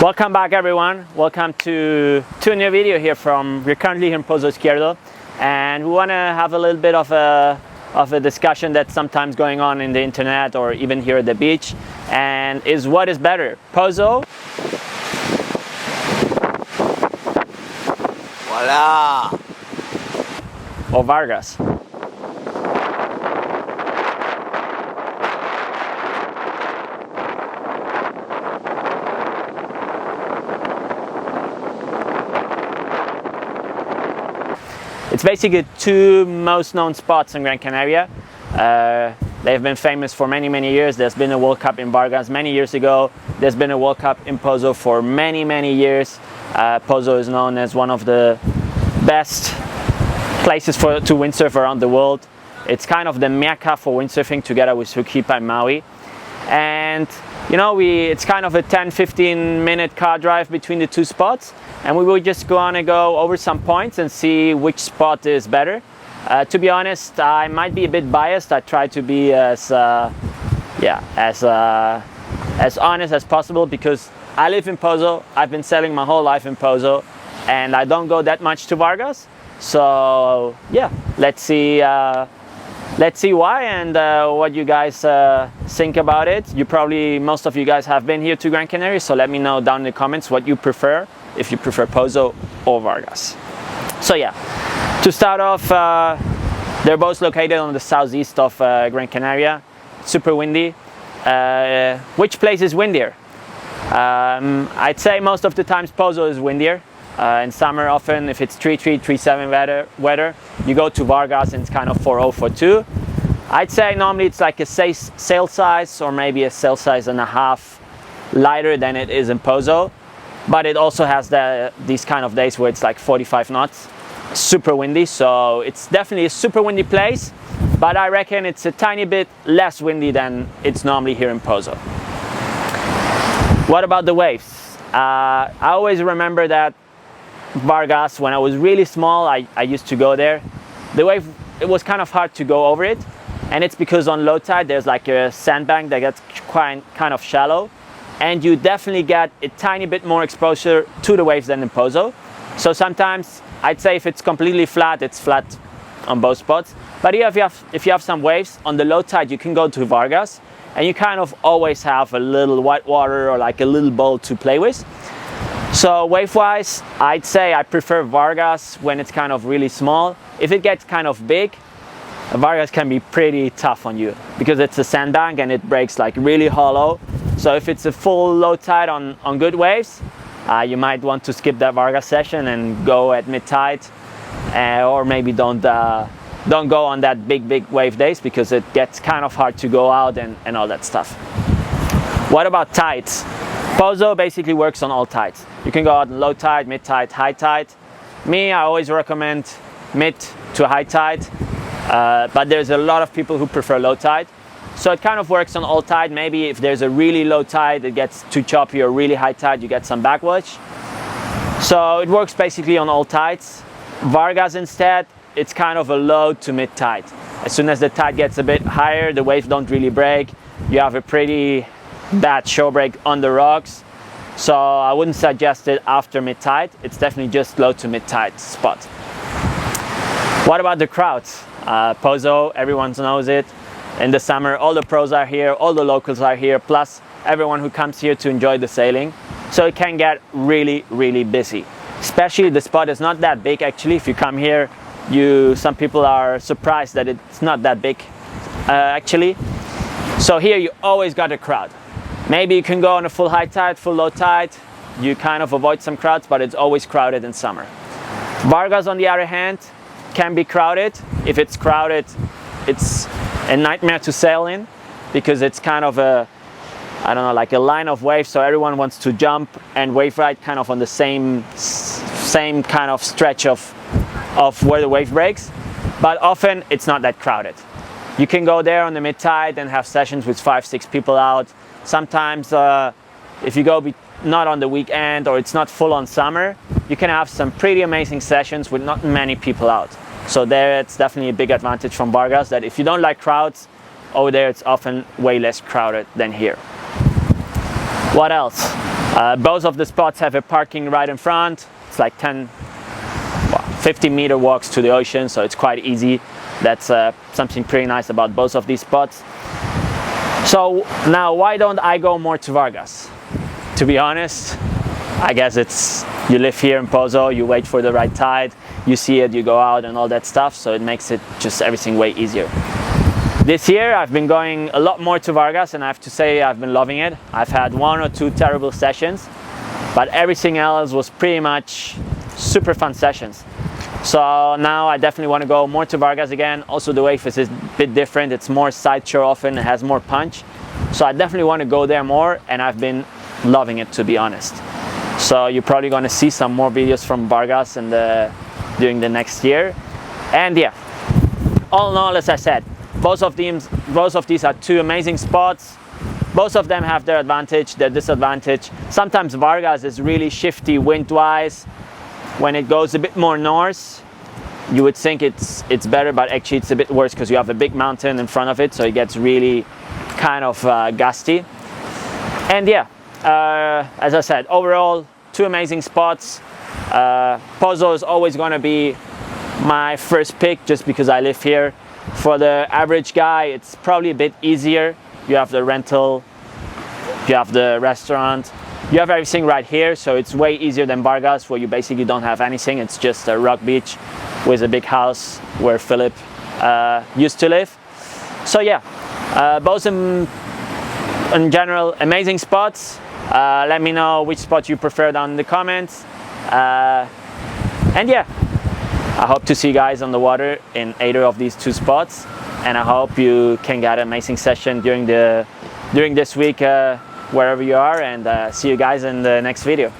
Welcome back, everyone. Welcome to a new video here we're currently here in Pozo Izquierdo, and we want to have a little bit of a discussion that's sometimes going on in the internet or even here at the beach, and is what is better, Pozo Voila! or Vargas? It's basically two most known spots in Gran Canaria. They've been famous for many years. There's been a World Cup in Vargas many years ago. There's been a World Cup in Pozo for many years. Pozo is known as one of the best places to windsurf around the world. It's kind of the mecca for windsurfing, together with Suitability and Maui. And you know, it's kind of a 10-15 minute car drive between the two spots, and we will just go over some points and see which spot is better. To be honest, I might be a bit biased. I try to be as honest as possible, because I live in Pozo. I've been sailing my whole life in Pozo, and I don't go that much to Vargas. So yeah, let's see why and what you guys think about it. Most of you guys have been here to Gran Canaria, so let me know down in the comments what you prefer, if you prefer Pozo or Vargas. So yeah, to start off, they're both located on the southeast of Gran Canaria. Super windy. Which place is windier? I'd say most of the times Pozo is windier. In summer, often if it's 3.3, 3.7 weather, you go to Vargas and it's kind of 4.0, 4.2. I'd say normally it's like a sail size or maybe a sail size and a half lighter than it is in Pozo. But it also has these kind of days where it's like 45 knots, super windy. So it's definitely a super windy place, but I reckon it's a tiny bit less windy than it's normally here in Pozo. What about the waves? I always remember that Vargas, when I was really small, I used to go there. The wave, it was kind of hard to go over it, and it's because on low tide there's like a sandbank that gets kind of shallow, and you definitely get a tiny bit more exposure to the waves than in Pozo. So sometimes I'd say if it's completely flat, it's flat on both spots. But if you have some waves on the low tide, you can go to Vargas, and you kind of always have a little white water or like a little bowl to play with. So wave-wise, I'd say I prefer Vargas when it's kind of really small. If it gets kind of big, Vargas can be pretty tough on you, because it's a sandbank and it breaks like really hollow. So if it's a full low tide on good waves, you might want to skip that Vargas session and go at mid-tide, or maybe don't go on that big wave days, because it gets kind of hard to go out and all that stuff. What about tides? Pozo basically works on all tides. You can go out on low tide, mid tide, high tide. Me, I always recommend mid to high tide, but there's a lot of people who prefer low tide. So it kind of works on all tide. Maybe if there's a really low tide, it gets too choppy, or really high tide, you get some backwash. So it works basically on all tides. Vargas instead, it's kind of a low to mid tide. As soon as the tide gets a bit higher, the waves don't really break. You have a pretty bad show break on the rocks, so I wouldn't suggest it after mid-tide. It's definitely just low to mid-tide spot. What about the crowds? Pozo, everyone knows it. In the summer, all the pros are here, all the locals are here, plus everyone who comes here to enjoy the sailing. So it can get really busy. Especially the spot is not that big actually. If you come here, some people are surprised that it's not that big actually. So here you always got a crowd. Maybe you can go on a full high tide, full low tide. You kind of avoid some crowds, but it's always crowded in summer. Vargas, on the other hand, can be crowded. If it's crowded, it's a nightmare to sail in, because it's kind of like a line of waves, so everyone wants to jump and wave ride kind of on the same kind of stretch of where the wave breaks. But often it's not that crowded. You can go there on the mid-tide and have sessions with 5-6 people out. Sometimes if you go not on the weekend, or it's not full on summer, you can have some pretty amazing sessions with not many people out. So there, it's definitely a big advantage from Vargas, that if you don't like crowds, over there it's often way less crowded than here. What else? Both of the spots have a parking right in front. It's like 50-meter walks to the ocean, so it's quite easy. That's something pretty nice about both of these spots. So now, why don't I go more to Vargas? To be honest, I guess it's, you live here in Pozo, you wait for the right tide, you see it, you go out and all that stuff, so it makes it just everything way easier. This year I've been going a lot more to Vargas, and I have to say I've been loving it. I've had 1 or 2 terrible sessions, but everything else was pretty much super fun sessions. So now I definitely want to go more to Vargas again. Also the wave is a bit different, it's more sideshore often, it has more punch. So I definitely want to go there more, and I've been loving it, to be honest. So you're probably going to see some more videos from Vargas during the next year. And yeah, all in all, as I said, both of these are 2 amazing spots. Both of them have their advantage, their disadvantage. Sometimes Vargas is really shifty wind-wise. When it goes a bit more north, you would think it's better, but actually it's a bit worse because you have a big mountain in front of it, so it gets really kind of gusty. And yeah, as I said, overall 2 amazing spots. Pozo is always going to be my first pick just because I live here. For the average guy, it's probably a bit easier. You have the rental, you have the restaurant, you have everything right here, so it's way easier than Vargas, where you basically don't have anything. It's just a rock beach with a big house where Philip used to live. So yeah, both in general amazing spots. Let me know which spot you prefer down in the comments. And yeah, I hope to see you guys on the water in either of these 2 spots, and I hope you can get an amazing session during this week wherever you are, and see you guys in the next video.